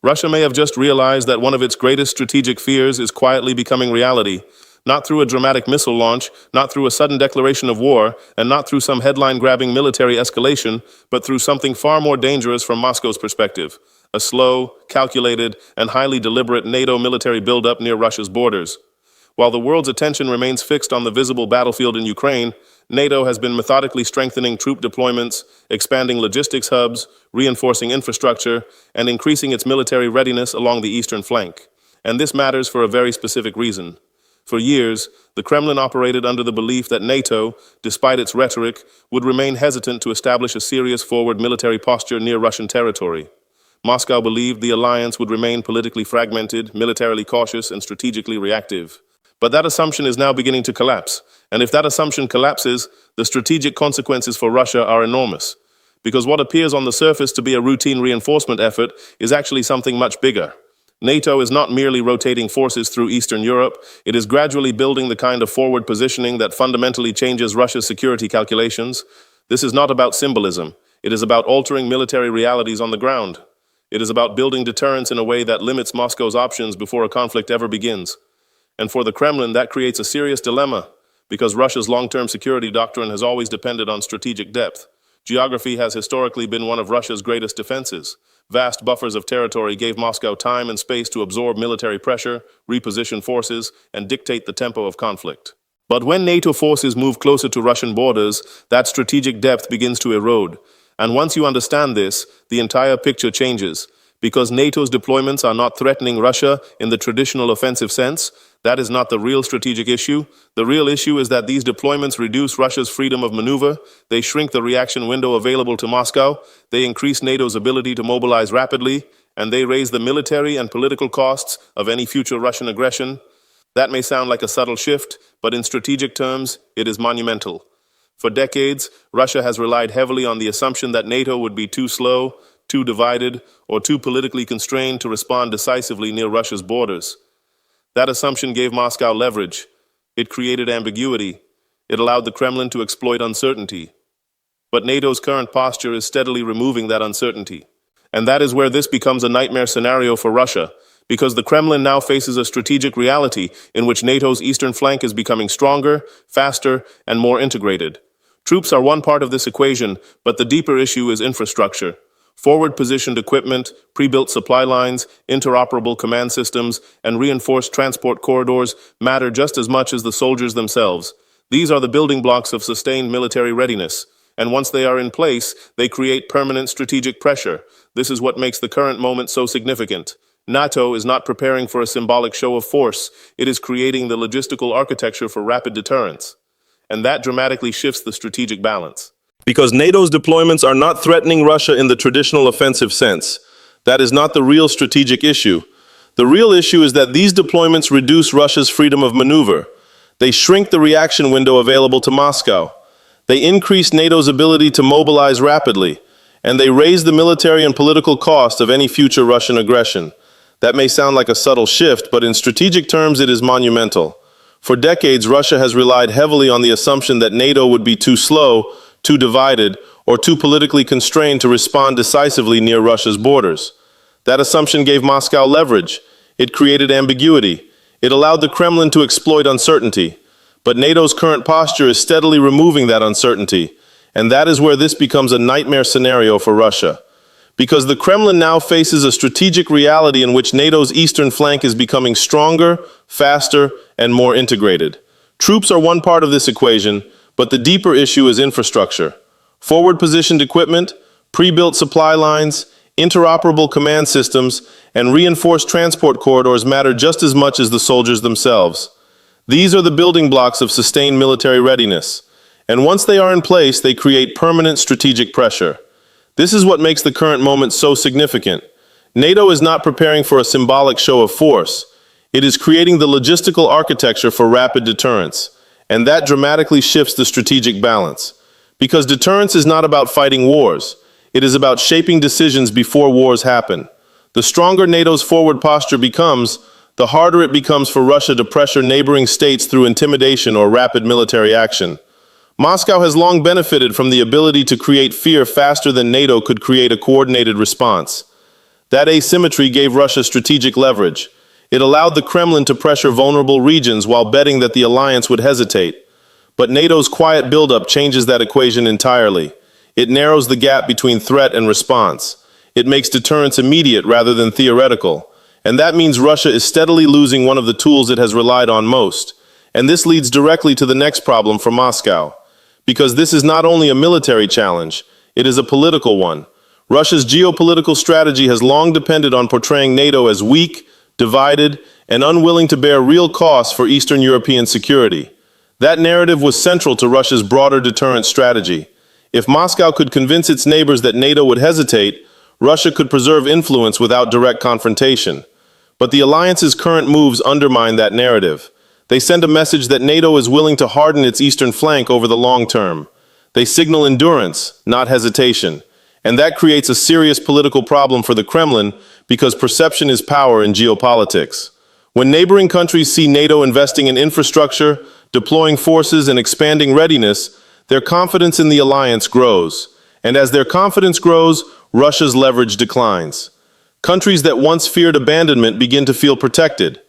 Russia may have just realized that one of its greatest strategic fears is quietly becoming reality, not through a dramatic missile launch, not through a sudden declaration of war, and not through some headline-grabbing military escalation, but through something far more dangerous from Moscow's perspective: a slow, calculated, and highly deliberate NATO military buildup near Russia's borders. While the world's attention remains fixed on the visible battlefield in Ukraine, NATO has been methodically strengthening troop deployments, expanding logistics hubs, reinforcing infrastructure, and increasing its military readiness along the eastern flank. And this matters for a very specific reason. For years, the Kremlin operated under the belief that NATO, despite its rhetoric, would remain hesitant to establish a serious forward military posture near Russian territory. Moscow believed the alliance would remain politically fragmented, militarily cautious, and strategically reactive. But that assumption is now beginning to collapse. And if that assumption collapses, the strategic consequences for Russia are enormous. Because what appears on the surface to be a routine reinforcement effort is actually something much bigger. NATO is not merely rotating forces through Eastern Europe, it is gradually building the kind of forward positioning that fundamentally changes Russia's security calculations. This is not about symbolism. It is about altering military realities on the ground. It is about building deterrence in a way that limits Moscow's options before a conflict ever begins. And for the Kremlin, that creates a serious dilemma, because Russia's long-term security doctrine has always depended on strategic depth. Geography has historically been one of Russia's greatest defenses. Vast buffers of territory gave Moscow time and space to absorb military pressure, reposition forces, and dictate the tempo of conflict. But when NATO forces move closer to Russian borders, that strategic depth begins to erode. And once you understand this, the entire picture changes. Because NATO's deployments are not threatening Russia in the traditional offensive sense, that is not the real strategic issue. The real issue is that these deployments reduce Russia's freedom of maneuver, they shrink the reaction window available to Moscow, they increase NATO's ability to mobilize rapidly, and they raise the military and political costs of any future Russian aggression. That may sound like a subtle shift, but in strategic terms, it is monumental. For decades, Russia has relied heavily on the assumption that NATO would be too slow, too divided, or too politically constrained to respond decisively near Russia's borders. That assumption gave Moscow leverage. It created ambiguity. It allowed the Kremlin to exploit uncertainty. But NATO's current posture is steadily removing that uncertainty. And that is where this becomes a nightmare scenario for Russia, because the Kremlin now faces a strategic reality in which NATO's eastern flank is becoming stronger, faster, and more integrated. Troops are one part of this equation, but the deeper issue is infrastructure. Forward-positioned equipment, pre-built supply lines, interoperable command systems, and reinforced transport corridors matter just as much as the soldiers themselves. These are the building blocks of sustained military readiness, and once they are in place, they create permanent strategic pressure. This is what makes the current moment so significant. NATO is not preparing for a symbolic show of force. It is creating the logistical architecture for rapid deterrence. And that dramatically shifts the strategic balance. Because NATO's deployments are not threatening Russia in the traditional offensive sense. That is not the real strategic issue. The real issue is that these deployments reduce Russia's freedom of maneuver. They shrink the reaction window available to Moscow. They increase NATO's ability to mobilize rapidly. And they raise the military and political cost of any future Russian aggression. That may sound like a subtle shift, but in strategic terms it is monumental. For decades, Russia has relied heavily on the assumption that NATO would be too slow, too divided, or too politically constrained to respond decisively near Russia's borders. That assumption gave Moscow leverage. It created ambiguity. It allowed the Kremlin to exploit uncertainty. But NATO's current posture is steadily removing that uncertainty. And that is where this becomes a nightmare scenario for Russia. Because the Kremlin now faces a strategic reality in which NATO's eastern flank is becoming stronger, faster, and more integrated. Troops are one part of this equation, but the deeper issue is infrastructure. Forward-positioned equipment, pre-built supply lines, interoperable command systems, and reinforced transport corridors matter just as much as the soldiers themselves. These are the building blocks of sustained military readiness. And once they are in place, they create permanent strategic pressure. This is what makes the current moment so significant. NATO is not preparing for a symbolic show of force. It is creating the logistical architecture for rapid deterrence. And that dramatically shifts the strategic balance. Because deterrence is not about fighting wars. It is about shaping decisions before wars happen. The stronger NATO's forward posture becomes, the harder it becomes for Russia to pressure neighboring states through intimidation or rapid military action. Moscow has long benefited from the ability to create fear faster than NATO could create a coordinated response. That asymmetry gave Russia strategic leverage. It allowed the Kremlin to pressure vulnerable regions while betting that the alliance would hesitate. But NATO's quiet buildup changes that equation entirely. It narrows the gap between threat and response. It makes deterrence immediate rather than theoretical. And that means Russia is steadily losing one of the tools it has relied on most. And this leads directly to the next problem for Moscow. Because this is not only a military challenge, it is a political one. Russia's geopolitical strategy has long depended on portraying NATO as weak, divided, and unwilling to bear real costs for Eastern European security. That narrative was central to Russia's broader deterrence strategy. If Moscow could convince its neighbors that NATO would hesitate, Russia could preserve influence without direct confrontation. But the alliance's current moves undermine that narrative. They send a message that NATO is willing to harden its eastern flank over the long term. They signal endurance, not hesitation. And that creates a serious political problem for the Kremlin because perception is power in geopolitics. When neighboring countries see NATO investing in infrastructure, deploying forces, and expanding readiness, their confidence in the alliance grows. And as their confidence grows, Russia's leverage declines. Countries that once feared abandonment begin to feel protected.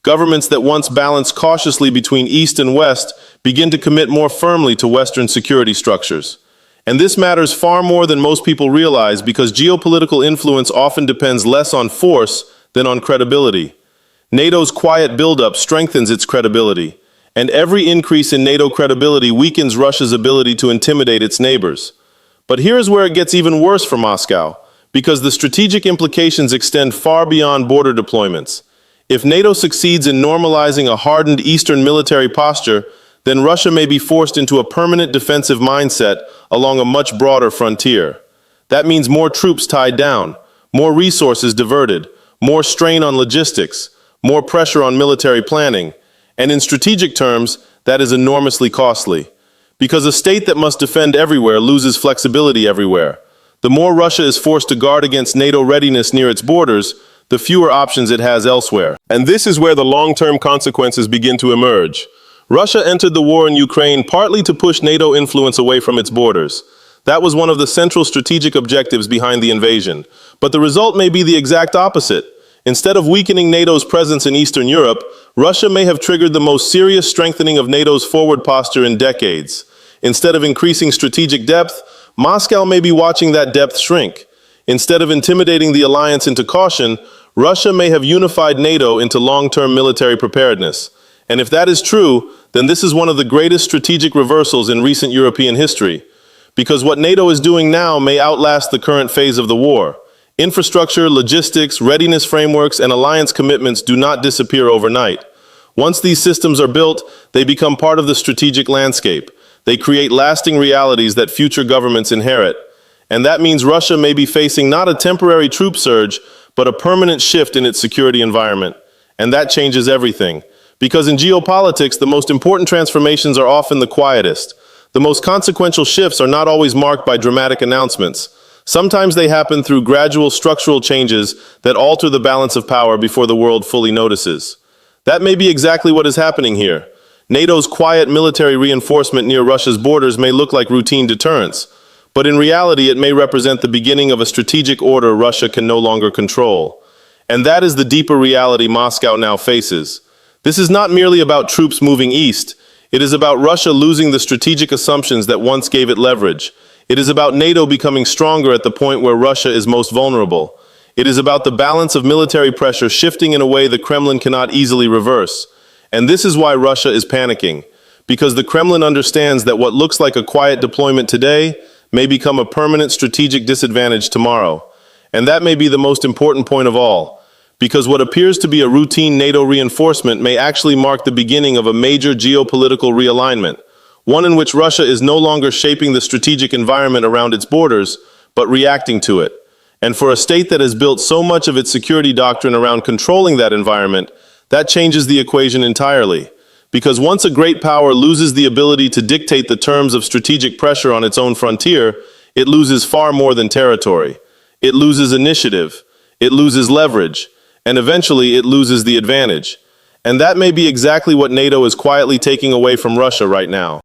Governments that once balanced cautiously between East and West begin to commit more firmly to Western security structures. And this matters far more than most people realize because geopolitical influence often depends less on force than on credibility. NATO's quiet buildup strengthens its credibility, and every increase in NATO credibility weakens Russia's ability to intimidate its neighbors. But here is where it gets even worse for Moscow, because the strategic implications extend far beyond border deployments. If NATO succeeds in normalizing a hardened Eastern military posture, then Russia may be forced into a permanent defensive mindset along a much broader frontier. That means more troops tied down, more resources diverted, more strain on logistics, more pressure on military planning, and in strategic terms, that is enormously costly. Because a state that must defend everywhere loses flexibility everywhere. The more Russia is forced to guard against NATO readiness near its borders, the fewer options it has elsewhere. And this is where the long-term consequences begin to emerge. Russia entered the war in Ukraine partly to push NATO influence away from its borders. That was one of the central strategic objectives behind the invasion. But the result may be the exact opposite. Instead of weakening NATO's presence in Eastern Europe, Russia may have triggered the most serious strengthening of NATO's forward posture in decades. Instead of increasing strategic depth, Moscow may be watching that depth shrink. Instead of intimidating the alliance into caution, Russia may have unified NATO into long-term military preparedness. And if that is true, then this is one of the greatest strategic reversals in recent European history. Because what NATO is doing now may outlast the current phase of the war. Infrastructure, logistics, readiness frameworks, and alliance commitments do not disappear overnight. Once these systems are built, they become part of the strategic landscape. They create lasting realities that future governments inherit. And that means Russia may be facing not a temporary troop surge, but a permanent shift in its security environment. And that changes everything. Because in geopolitics, the most important transformations are often the quietest. The most consequential shifts are not always marked by dramatic announcements. Sometimes they happen through gradual structural changes that alter the balance of power before the world fully notices. That may be exactly what is happening here. NATO's quiet military reinforcement near Russia's borders may look like routine deterrence, but in reality it may represent the beginning of a strategic order Russia can no longer control. And that is the deeper reality Moscow now faces. This is not merely about troops moving east. It is about Russia losing the strategic assumptions that once gave it leverage. It is about NATO becoming stronger at the point where Russia is most vulnerable. It is about the balance of military pressure shifting in a way the Kremlin cannot easily reverse. And this is why Russia is panicking. Because the Kremlin understands that what looks like a quiet deployment today may become a permanent strategic disadvantage tomorrow. And that may be the most important point of all. Because what appears to be a routine NATO reinforcement may actually mark the beginning of a major geopolitical realignment, one in which Russia is no longer shaping the strategic environment around its borders, but reacting to it. And for a state that has built so much of its security doctrine around controlling that environment, that changes the equation entirely. Because once a great power loses the ability to dictate the terms of strategic pressure on its own frontier, it loses far more than territory. It loses initiative, it loses leverage, and eventually it loses the advantage. And that may be exactly what NATO is quietly taking away from Russia right now.